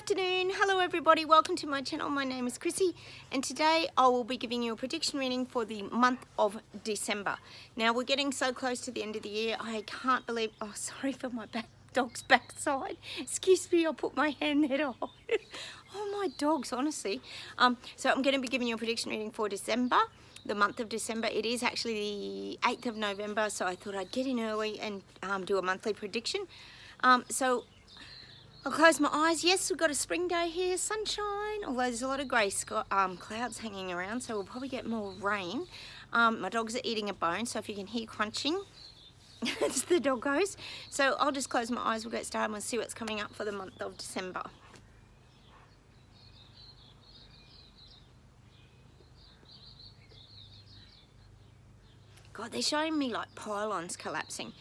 afternoon. Hello everybody, welcome to my channel. My name is Chrissy and today I will be giving you a prediction reading for the month of December. Now we're getting so close to the end of the year. I can't believe, oh sorry for my dog's backside. Excuse me, I'll put my hand there off. Oh my dogs, honestly. So I'm going to be giving you a prediction reading for December. The month of December. It is actually the 8th of November, so I thought I'd get in early and do a monthly prediction. So I'll close my eyes. Yes, we've got a spring day here, sunshine, although there's a lot of grey clouds hanging around, so we'll probably get more rain. My dogs are eating a bone, so if you can hear crunching, it's the doggos. So I'll just close my eyes, we'll get started and we'll see what's coming up for the month of December. God, they're showing me like pylons collapsing.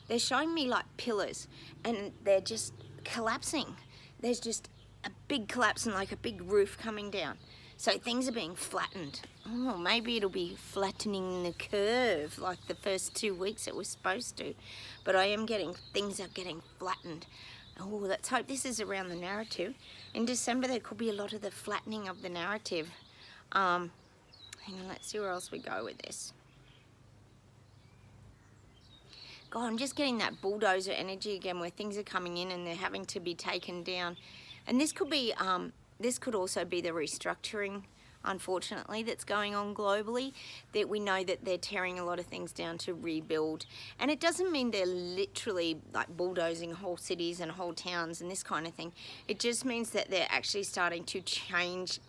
They're showing me like pillars and they're just collapsing. There's just a big collapse and like a big roof coming down. So things are being flattened. Oh, maybe it'll be flattening the curve like the first 2 weeks it was supposed to. But I am getting, things are getting flattened. Oh, let's hope this is around the narrative. In December there could be a lot of the flattening of the narrative. Hang on, let's see where else we go with this. God, I'm just getting that bulldozer energy again where things are coming in and they're having to be taken down. And this could be, this could also be the restructuring, unfortunately, that's going on globally. That we know that they're tearing a lot of things down to rebuild. And it doesn't mean they're literally like bulldozing whole cities and whole towns and this kind of thing. It just means that they're actually starting to change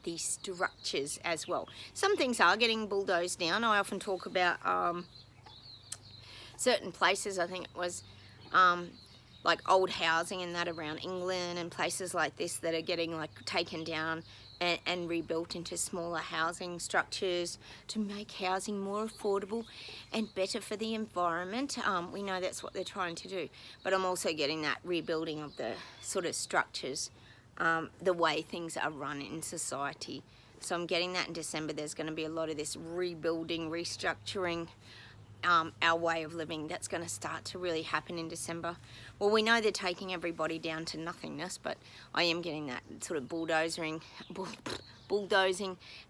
the structures as well. Some things are getting bulldozed down. I often talk about certain places, I think it was like old housing and that around England and places like this that are getting like taken down and rebuilt into smaller housing structures to make housing more affordable and better for the environment. We know that's what they're trying to do, but I'm also getting that rebuilding of the sort of structures, the way things are run in society. So I'm getting that in December. There's going to be a lot of this rebuilding, restructuring, our way of living that's going to start to really happen in December. Well, we know they're taking everybody down to nothingness, but I am getting that sort of bulldozing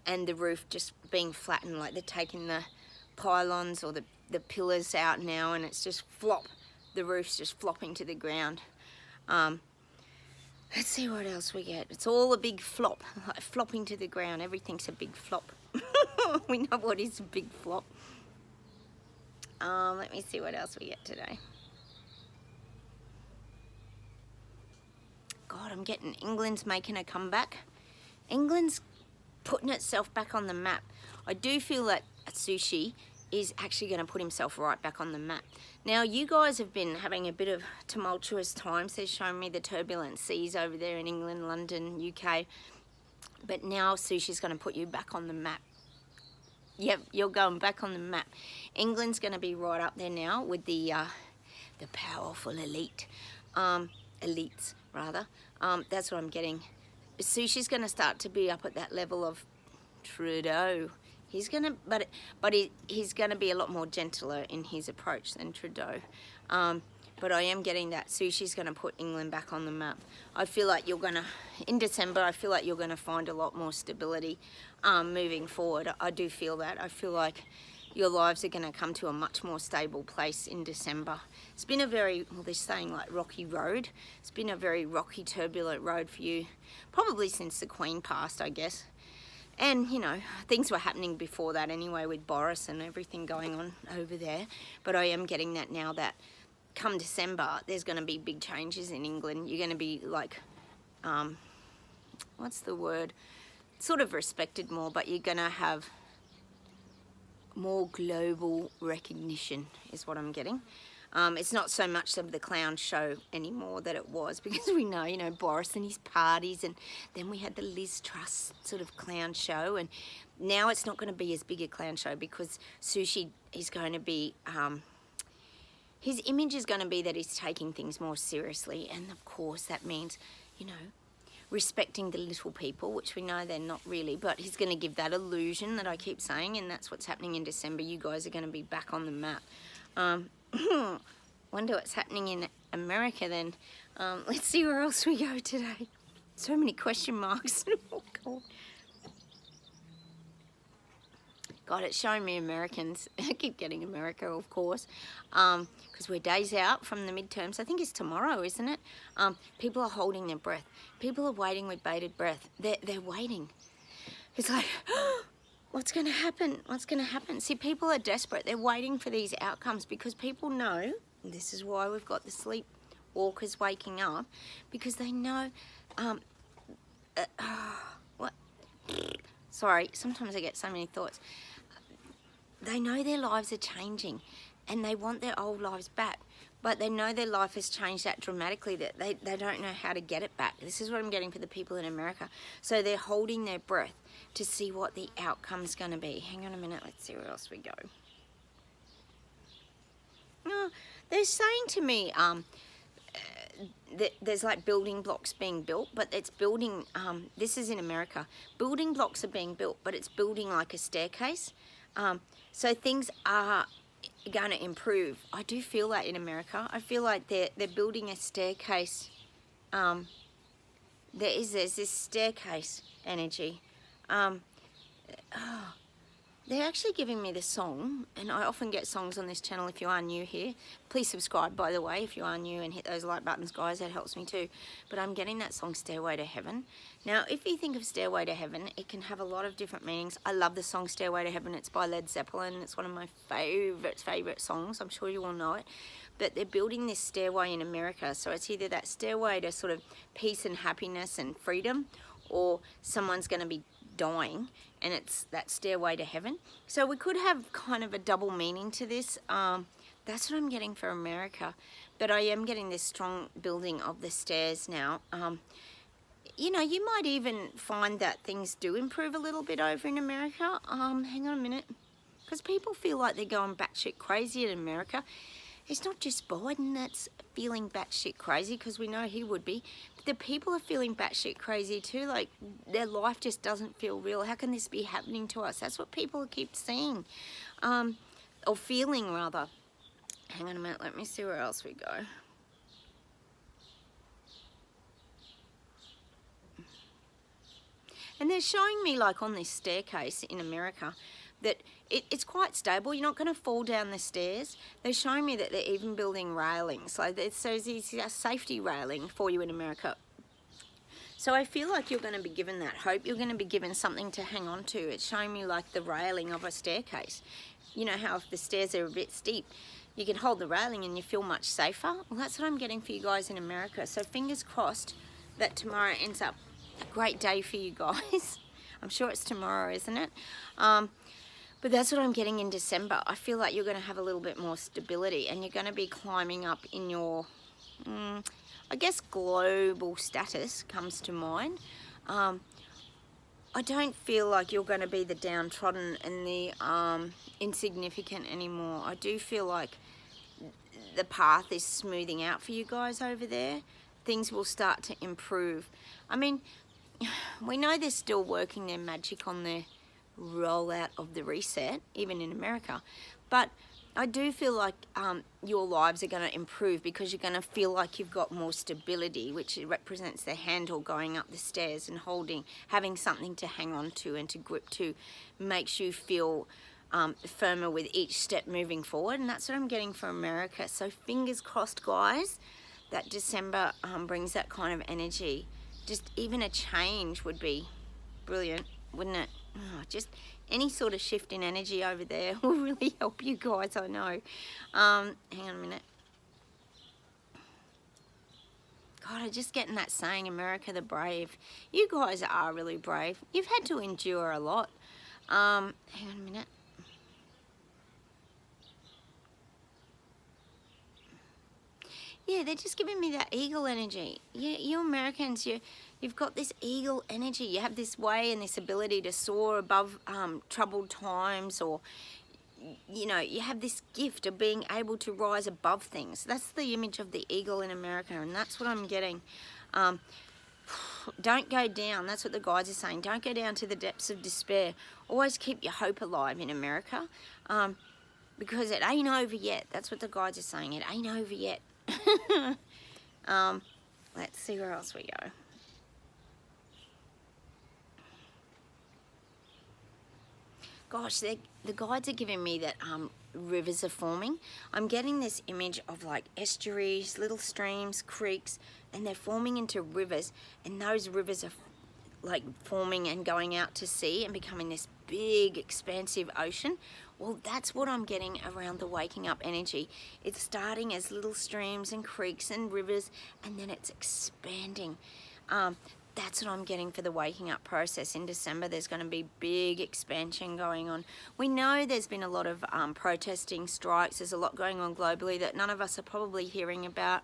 and the roof just being flattened, like they're taking the pylons or the pillars out now and it's just flop. The roof's just flopping to the ground. Let's see what else we get. It's all a big flop, like flopping to the ground. Everything's a big flop. We know what is a big flop. Let me see what else we get today. God, I'm getting England's making a comeback. England's putting itself back on the map. I do feel that Sushi is actually going to put himself right back on the map. Now, you guys have been having a bit of tumultuous times. They're showing me the turbulent seas over there in England, London, UK. But now Sushi's going to put you back on the map. Yep, you're going back on the map. England's going to be right up there now with the powerful elites rather. That's what I'm getting. Sushi's going to start to be up at that level of Trudeau. He's going to, but he's going to be a lot more gentler in his approach than Trudeau. But I am getting that Sushi's going to put England back on the map. I feel like you're going to, in December, I feel like you're going to find a lot more stability moving forward. I do feel that. I feel like your lives are going to come to a much more stable place in December. It's been a very, well, they're saying like rocky road. It's been a very rocky, turbulent road for you, probably since the Queen passed, I guess. And, you know, things were happening before that anyway with Boris and everything going on over there. But I am getting that now that come December, there's going to be big changes in England. You're going to be like, what's the word? Sort of respected more, but you're going to have more global recognition is what I'm getting. It's not so much of the clown show anymore that it was, because we know, you know, Boris and his parties, and then we had the Liz Truss sort of clown show, and now it's not going to be as big a clown show because Sushi is going to be, his image is going to be that he's taking things more seriously, and of course that means, you know, respecting the little people, which we know they're not really, but he's going to give that illusion that I keep saying, and that's what's happening in December. You guys are going to be back on the map. wonder what's happening in America then. Let's see where else we go today. So many question marks. Oh, God. God, it's showing me Americans. I keep getting America, of course, because we're days out from the midterms. I think it's tomorrow, isn't it? People are holding their breath. People are waiting with bated breath. They're waiting. It's like, what's going to happen? What's going to happen? See, people are desperate. They're waiting for these outcomes because people know, this is why we've got the sleepwalkers waking up, because they know, what? Sorry, sometimes I get so many thoughts. They know their lives are changing and they want their old lives back, but they know their life has changed that dramatically that they don't know how to get it back. This is what I'm getting for the people in America. So they're holding their breath to see what the outcome's going to be. Hang on a minute, let's see where else we go. Oh, they're saying to me that there's like building blocks being built, but it's building, this is in America, building blocks are being built, but it's building like a staircase. So things are going to improve. I do feel that in America. I feel like they're building a staircase. There's this staircase energy. They're actually giving me the song, and I often get songs on this channel. If you are new here, please subscribe, by the way, if you are new, and hit those like buttons, guys. That helps me too. But I'm getting that song Stairway to Heaven. Now, if you think of Stairway to Heaven, it can have a lot of different meanings. I love the song Stairway to Heaven. It's by Led Zeppelin. It's one of my favorite songs. I'm sure you all know it. But they're building this stairway in America. So it's either that stairway to sort of peace and happiness and freedom, or someone's going to be dying, and it's that stairway to heaven. So we could have kind of a double meaning to this. That's what I'm getting for America. But I am getting this strong building of the stairs now. You know, you might even find that things do improve a little bit over in America. Hang on a minute. Because people feel like they're going batshit crazy in America. It's not just Biden that's feeling batshit crazy, because we know he would be. But the people are feeling batshit crazy too. Like, their life just doesn't feel real. How can this be happening to us? That's what people keep seeing. Or feeling, rather. Hang on a minute. Let me see where else we go. And they're showing me, like, on this staircase in America, that it's quite stable. You're not going to fall down the stairs. They're showing me that they're even building railings. Like, so there's a safety railing for you in America. So I feel like you're going to be given that hope. You're going to be given something to hang on to. It's showing me like the railing of a staircase. You know how if the stairs are a bit steep, you can hold the railing and you feel much safer. Well, that's what I'm getting for you guys in America. So fingers crossed that tomorrow ends up a great day for you guys. I'm sure it's tomorrow, isn't it? But that's what I'm getting in December. I feel like you're going to have a little bit more stability, and you're going to be climbing up in your, I guess, global status comes to mind. I don't feel like you're going to be the downtrodden and the insignificant anymore. I do feel like the path is smoothing out for you guys over there. Things will start to improve. I mean, we know they're still working their magic on their rollout of the reset, even in America, but I do feel like your lives are going to improve, because you're going to feel like you've got more stability, which represents the handle going up the stairs and having something to hang on to and to grip to, makes you feel firmer with each step moving forward. And that's what I'm getting for America. So fingers crossed, guys, that December brings that kind of energy. Just even a change would be brilliant, wouldn't it? Oh, just any sort of shift in energy over there will really help you guys, I know. Hang on a minute. God, I'm just getting that saying, America the brave. You guys are really brave. You've had to endure a lot. Hang on a minute. Yeah, they're just giving me that eagle energy. Yeah, you Americans, you've got this eagle energy. You have this way and this ability to soar above troubled times, or, you know, you have this gift of being able to rise above things. That's the image of the eagle in America, and that's what I'm getting. Don't go down. That's what the guides are saying. Don't go down to the depths of despair. Always keep your hope alive in America. because it ain't over yet. That's what the guides are saying. It ain't over yet. Let's see where else we go. Gosh, the guides are giving me that rivers are forming. I'm getting this image of like estuaries, little streams, creeks, and they're forming into rivers, and those rivers are like forming and going out to sea and becoming this big expansive ocean. Well, that's what I'm getting around the waking up energy. It's starting as little streams and creeks and rivers, and then it's expanding. That's what I'm getting for the waking up process. In December, there's going to be big expansion going on. We know there's been a lot of protesting, strikes. There's a lot going on globally that none of us are probably hearing about.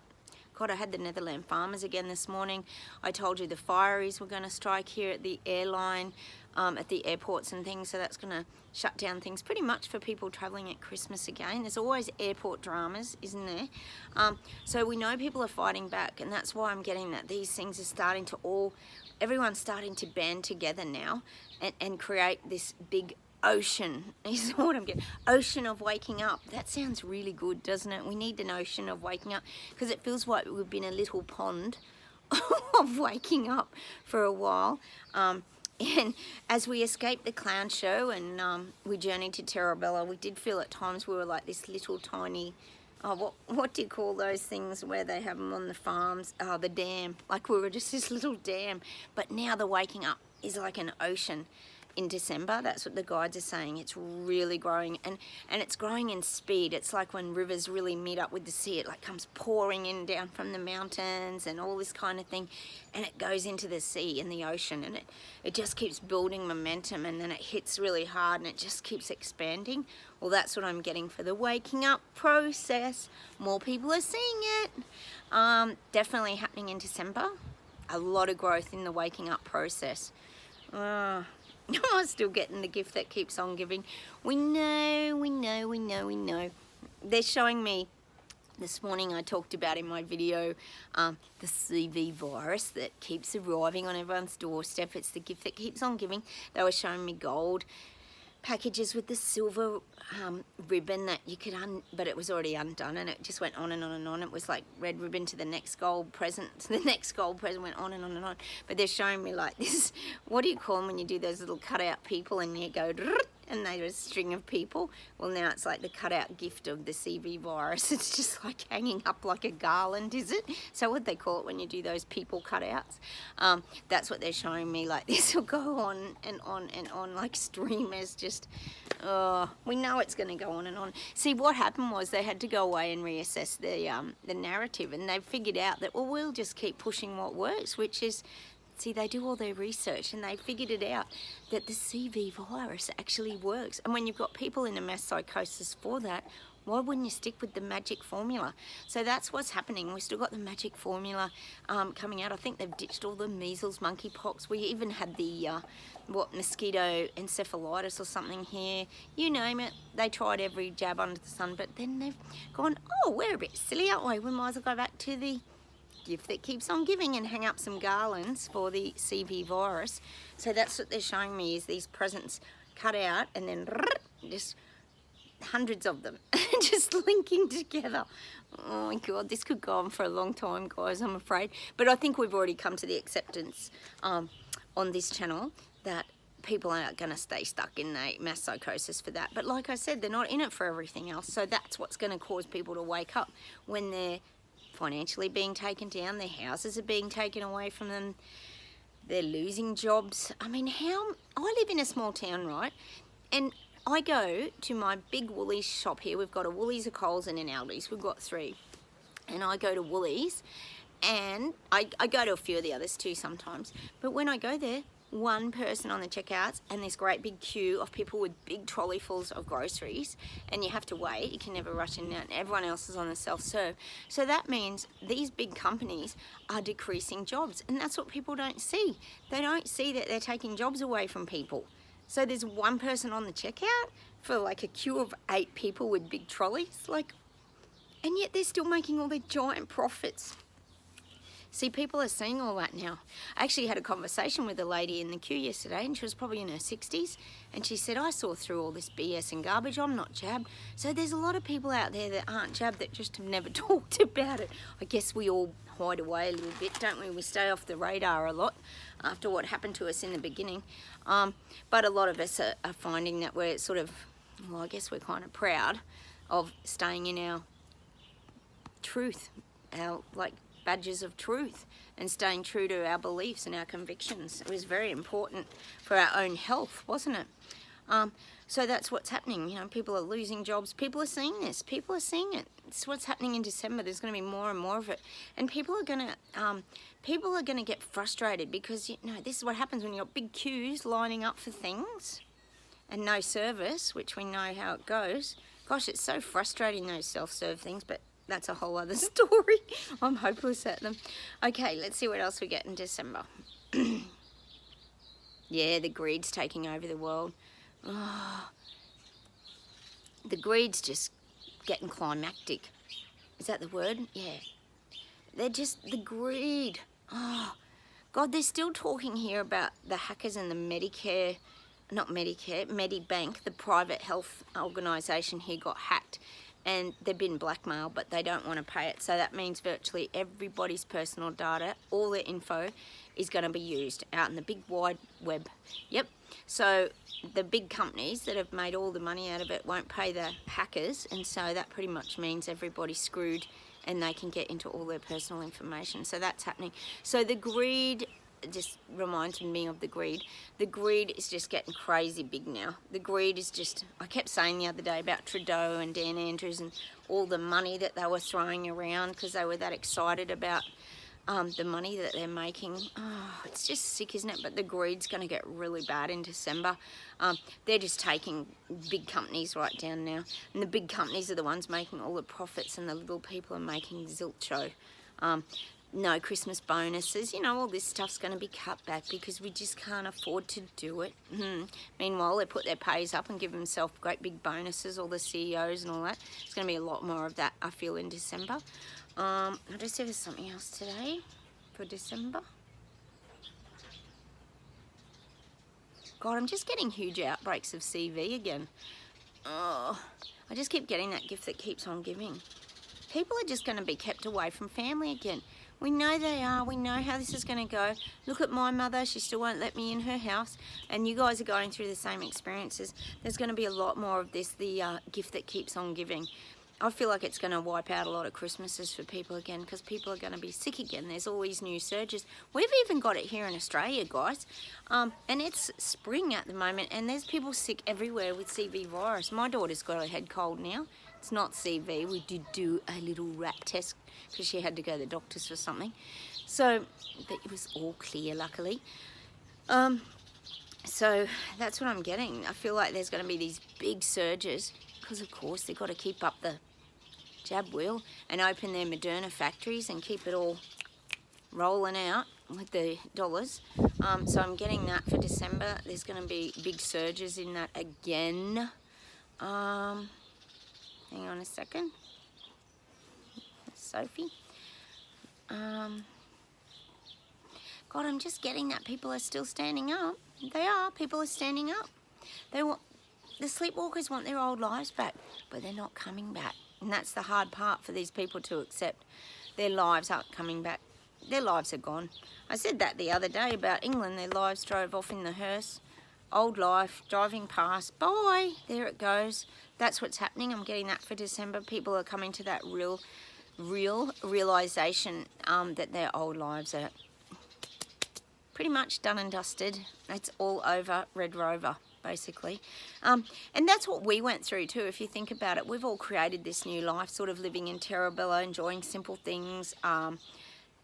God, I had the Netherland farmers again this morning. I told you the fireys were going to strike here at the airline, at the airports and things. So that's going to shut down things pretty much for people traveling at Christmas again. There's always airport dramas, isn't there? So we know people are fighting back, and that's why I'm getting that these things are starting to everyone's starting to band together now and create this big ocean is what I'm getting. Ocean of waking up. That sounds really good, doesn't it? We need an ocean of waking up, because it feels like we've been a little pond of waking up for a while. And as we escaped the clown show and we journeyed to Terrabella, we did feel at times we were like this little tiny, what do you call those things where they have them on the farms? Oh, the dam. Like we were just this little dam. But now the waking up is like an ocean. In December, that's what the guides are saying. It's really growing, and it's growing in speed. It's like when rivers really meet up with the sea, it like comes pouring in down from the mountains and all this kind of thing, and it goes into the sea and the ocean, and it just keeps building momentum, and then it hits really hard and it just keeps expanding. Well, that's what I'm getting for the waking up process. More people are seeing it. Definitely happening in December. A lot of growth in the waking up process. I'm still getting the gift that keeps on giving. We know. They're showing me, this morning I talked about in my video, the CV virus that keeps arriving on everyone's doorstep. It's the gift that keeps on giving. They were showing me gold packages with the silver ribbon that you could but it was already undone, and it just went on and on and on. It was like red ribbon to the next gold present, to the next gold present, went on and on and on. But they're showing me like this, what do you call them when you do those little cutout people and you go and they're a string of people? Well, now it's like the cutout gift of the CV virus. It's just like hanging up like a garland, is it? So what they call it when you do those people cutouts? That's what they're showing me. Like this will go on and on and on like streamers. Just we know it's going to go on and on. See, what happened was they had to go away and reassess the narrative, and they figured out that, well, we'll just keep pushing what works, which is, see, they do all their research and they figured it out that the CV virus actually works. And when you've got people in a mass psychosis for that, why wouldn't you stick with the magic formula? So that's what's happening. We've still got the magic formula coming out. I think they've ditched all the measles, monkeypox. We even had the, mosquito encephalitis or something here. You name it. They tried every jab under the sun, but then they've gone, oh, we're a bit silly, aren't we? We might as well go back to the gift that keeps on giving and hang up some garlands for the CV virus. So that's what they're showing me, is these presents cut out and then just hundreds of them just linking together. Oh my God, this could go on for a long time, guys, I'm afraid. But I think we've already come to the acceptance on this channel that people aren't going to stay stuck in a mass psychosis for that. But like I said, they're not in it for everything else. So that's what's going to cause people to wake up when they're financially being taken down, their houses are being taken away from them, they're losing jobs. I mean, I live in a small town, right? And I go to my big Woolies shop here. We've got a Woolies, a Coles and an Aldi's. We've got 3. And I go to Woolies, and I go to a few of the others too sometimes. But when I go there, one person on the checkouts and this great big queue of people with big trolleyfuls of groceries, and you have to wait. You can never rush in and out. Everyone else is on the self-serve. So that means these big companies are decreasing jobs, and that's what people don't see. They don't see that they're taking jobs away from people. So there's one person on the checkout for like a queue of 8 people with big trolleys, like, and yet they're still making all their giant profits. See, people are seeing all that now. I actually had a conversation with a lady in the queue yesterday, and she was probably in her 60s, and she said, I saw through all this BS and garbage, I'm not jabbed. So there's a lot of people out there that aren't jabbed that just have never talked about it. I guess we all hide away a little bit, don't we? We stay off the radar a lot after what happened to us in the beginning. But a lot of us are finding that we're sort of, well, I guess we're kind of proud of staying in our truth, our like badges of truth, and staying true to our beliefs and our convictions. It was very important for our own health, wasn't it? So that's what's happening. You know, people are losing jobs. People are seeing this. People are seeing it. It's what's happening in December. There's going to be more and more of it, and people are going to get frustrated because, you know, this is what happens when you've got big queues lining up for things and no service, which we know how it goes. Gosh, it's so frustrating, those self-serve things, but that's a whole other story. I'm hopeless at them. Okay, let's see what else we get in December. Yeah, the greed's taking over the world. Oh, the greed's just getting climactic. Is that the word? Yeah. They're just, the greed. Oh, God, they're still talking here about the hackers and the Medibank, the private health organisation here got hacked. And they've been blackmailed, but they don't want to pay it. So that means virtually everybody's personal data, all their info, is going to be used out in the big wide web. Yep. So the big companies that have made all the money out of it won't pay the hackers, and so that pretty much means everybody's screwed and they can get into all their personal information. So that's happening. So the greed just reminds me of the greed. The greed is just getting crazy big now. The greed is just, I kept saying the other day about Trudeau and Dan Andrews and all the money that they were throwing around because they were that excited about the money that they're making. Oh, it's just sick, isn't it? But the greed's going to get really bad in December. They're just taking big companies right down now, and the big companies are the ones making all the profits, and the little people are making zilcho. No Christmas bonuses, you know, all this stuff's going to be cut back because we just can't afford to do it. Meanwhile, they put their pays up and give themselves great big bonuses, all the CEOs and all that. There's going to be a lot more of that, I feel, in December. I'll just see if there's something else today for December. God, I'm just getting huge outbreaks of CV again. Oh, I just keep getting that gift that keeps on giving. People are just going to be kept away from family again. We know they are. We know how this is going to go. Look at my mother. She still won't let me in her house. And you guys are going through the same experiences. There's going to be a lot more of this, the gift that keeps on giving. I feel like it's going to wipe out a lot of Christmases for people again because people are going to be sick again. There's all these new surges. We've even got it here in Australia, guys. And it's spring at the moment, and there's people sick everywhere with CV virus. My daughter's got a head cold now. It's not CV. We did do a little rat test because she had to go to the doctors for something. So, but it was all clear, luckily. So that's what I'm getting. I feel like there's going to be these big surges because, of course, they've got to keep up the jab wheel and open their Moderna factories and keep it all rolling out with the dollars. So I'm getting that for December. There's going to be big surges in that again. Hang on a second. Sophie. God, I'm just getting that people are still standing up. They are. People are standing up. The sleepwalkers want their old lives back, but they're not coming back. And that's the hard part for these people to accept. Their lives aren't coming back. Their lives are gone. I said that the other day about England. Their lives drove off in the hearse. Old life, driving past. Bye. There it goes. That's what's happening. I'm getting that for December. People are coming to that realization that their old lives are pretty much done and dusted. It's all over. Red Rover, basically. And that's what we went through too, if you think about it. We've all created this new life, sort of living in Terabella, enjoying simple things,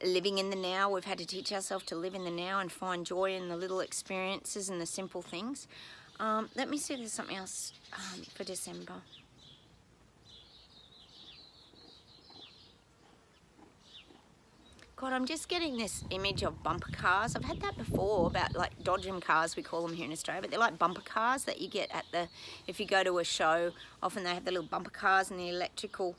living in the now. We've had to teach ourselves to live in the now and find joy in the little experiences and the simple things. Let me see if there's something else for December. God, I'm just getting this image of bumper cars. I've had that before about like dodgem cars, we call them here in Australia, but they're like bumper cars that you get at if you go to a show, often they have the little bumper cars and the electrical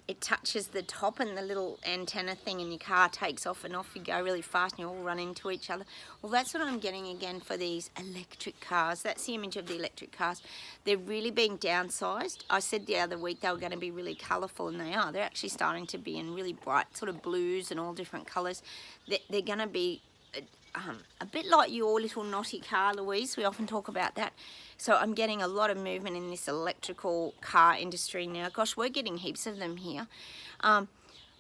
it touches the top and the little antenna thing, and your car takes off and off you go really fast and you all run into each other. Well, that's what I'm getting again for these electric cars. That's the image of the electric cars. They're really being downsized. I said the other week they were going to be really colourful, and they are. They're actually starting to be in really bright sort of blues and all different colours. They're going to be a bit like your little naughty car, Louise. We often talk about that. So I'm getting a lot of movement in this electrical car industry now. Gosh, we're getting heaps of them here.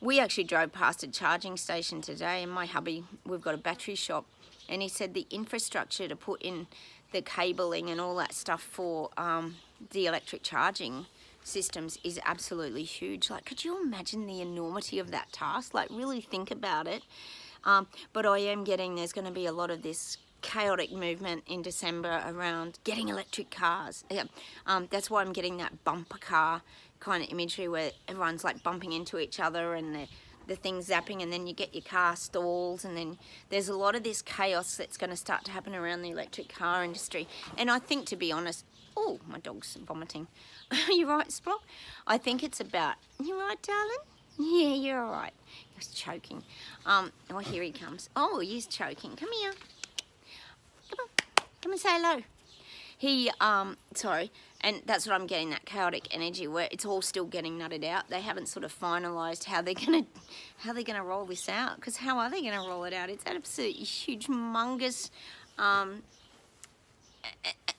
We actually drove past a charging station today, and my hubby, we've got a battery shop, and he said the infrastructure to put in the cabling and all that stuff for the electric charging systems is absolutely huge. Like, could you imagine the enormity of that task? Like, really think about it. But I am getting, there's going to be a lot of this chaotic movement in December around getting electric cars. Yeah. That's why I'm getting that bumper car kind of imagery where everyone's like bumping into each other and the thing's zapping, and then you get your car stalls, and then there's a lot of this chaos that's going to start to happen around the electric car industry. And I think, to be honest, oh, my dog's vomiting. You right, Splock? I think it's about, you right, darling? Yeah, you're all right. He was choking. Oh, here he comes. Oh, he's choking. Come here. Come on. Come and say hello. He, sorry, and that's what I'm getting, that chaotic energy where it's all still getting nutted out. They haven't sort of finalised how they're gonna roll this out, because how are they gonna roll it out? It's absolutely huge, humongous,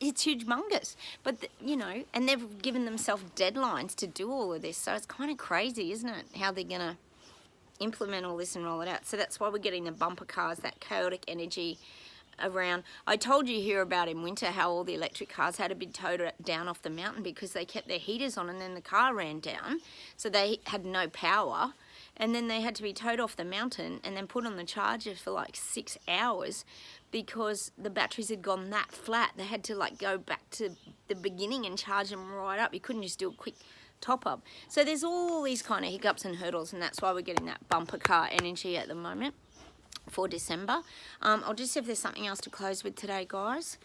it's humongous, but you know, and they've given themselves deadlines to do all of this, so it's kind of crazy, isn't it, how they're gonna implement all this and roll it out. So that's why we're getting the bumper cars, that chaotic energy around. I told you here about in winter how all the electric cars had to be towed down off the mountain because they kept their heaters on, and then the car ran down, so they had no power, and then they had to be towed off the mountain and then put on the charger for like 6 hours because the batteries had gone that flat. They had to like go back to the beginning and charge them right up. You couldn't just do a quick top up. So there's all these kind of hiccups and hurdles, and that's why we're getting that bumper car energy at the moment for December. I'll just see if there's something else to close with today, guys.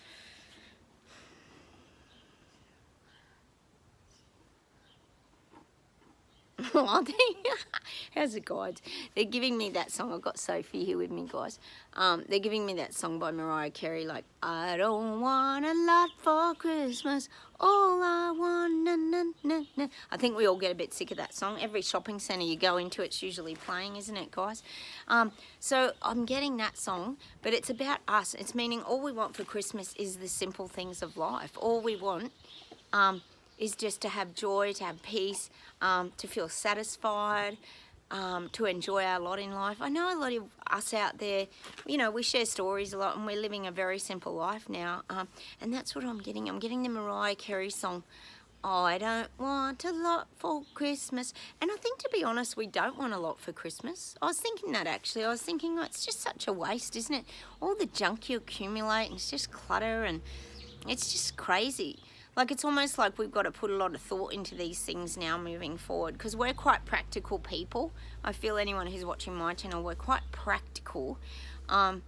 How's it, guys? They're giving me that song. I've got Sophie here with me, guys. They're giving me that song by Mariah Carey, like, I don't want a lot for Christmas, all I want, na, na, na, na. I think we all get a bit sick of that song. Every shopping centre you go into, it's usually playing, isn't it, guys? So I'm getting that song, but it's about us. It's meaning all we want for Christmas is the simple things of life. All we want is just to have joy, to have peace, to feel satisfied, to enjoy our lot in life. I know a lot of us out there, you know, we share stories a lot, and we're living a very simple life now, and that's what I'm getting. I'm getting the Mariah Carey song, I don't want a lot for Christmas. And I think, to be honest, we don't want a lot for Christmas. I was thinking that, actually. I was thinking, oh, it's just such a waste, isn't it? All the junk you accumulate, and it's just clutter, and it's just crazy. Like, it's almost like we've got to put a lot of thought into these things now moving forward, because we're quite practical people. I feel anyone who's watching my channel, we're quite practical, and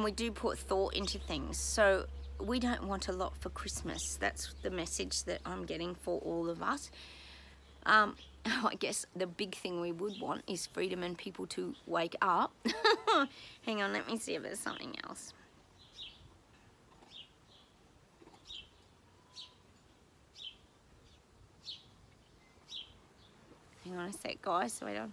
we do put thought into things. So we don't want a lot for Christmas. That's the message that I'm getting for all of us. I guess the big thing we would want is freedom and people to wake up. Hang on, let me see if there's something else. Hang on a sec, guys. Wait on.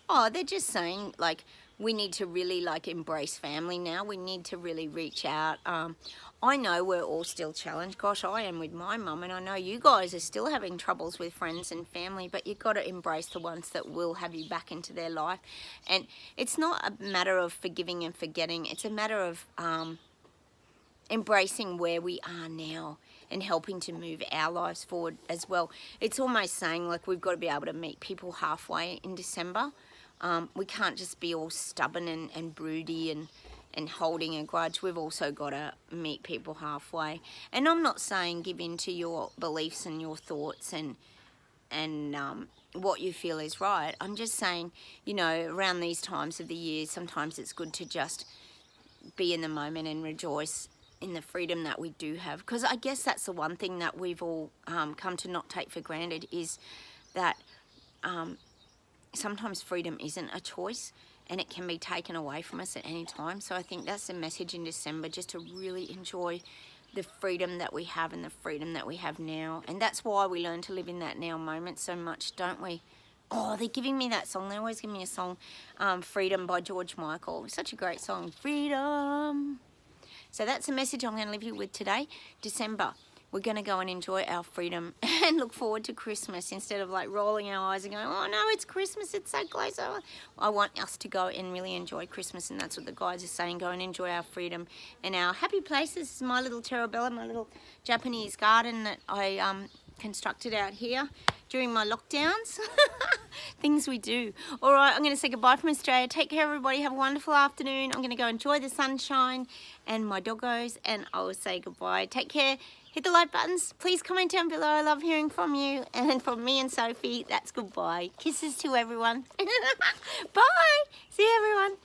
Oh, they're just saying, like, we need to really, like, embrace family now. We need to really reach out. I know we're all still challenged. Gosh, I am with my mum, and I know you guys are still having troubles with friends and family, but you've got to embrace the ones that will have you back into their life. And it's not a matter of forgiving and forgetting. It's a matter of embracing where we are now and helping to move our lives forward as well. It's almost saying, like, we've got to be able to meet people halfway in December. We can't just be all stubborn and broody and holding a grudge. We've also got to meet people halfway. And I'm not saying give in to your beliefs and your thoughts and what you feel is right. I'm just saying, you know, around these times of the year, sometimes it's good to just be in the moment and rejoice in the freedom that we do have. Because I guess that's the one thing that we've all come to not take for granted, is that sometimes freedom isn't a choice, and it can be taken away from us at any time. So I think that's the message in December, just to really enjoy the freedom that we have and the freedom that we have now. And that's why we learn to live in that now moment so much, don't we? Oh, they're giving me that song. They always give me a song, Freedom by George Michael. Such a great song, Freedom. So that's the message I'm going to leave you with today. December, we're going to go and enjoy our freedom and look forward to Christmas, instead of like rolling our eyes and going, oh no, it's Christmas, it's so close. I want us to go and really enjoy Christmas, and that's what the guides are saying. Go and enjoy our freedom and our happy places. This is my little Terrabella, my little Japanese garden that I constructed out here during my lockdowns. Things we do. All right, I'm going to say goodbye from Australia. Take care, everybody. Have a wonderful afternoon. I'm going to go enjoy the sunshine and my doggos, and I will say goodbye. Take care. Hit the like buttons. Please comment down below. I love hearing from you. And from me and Sophie, that's goodbye. Kisses to everyone. Bye. See you, everyone.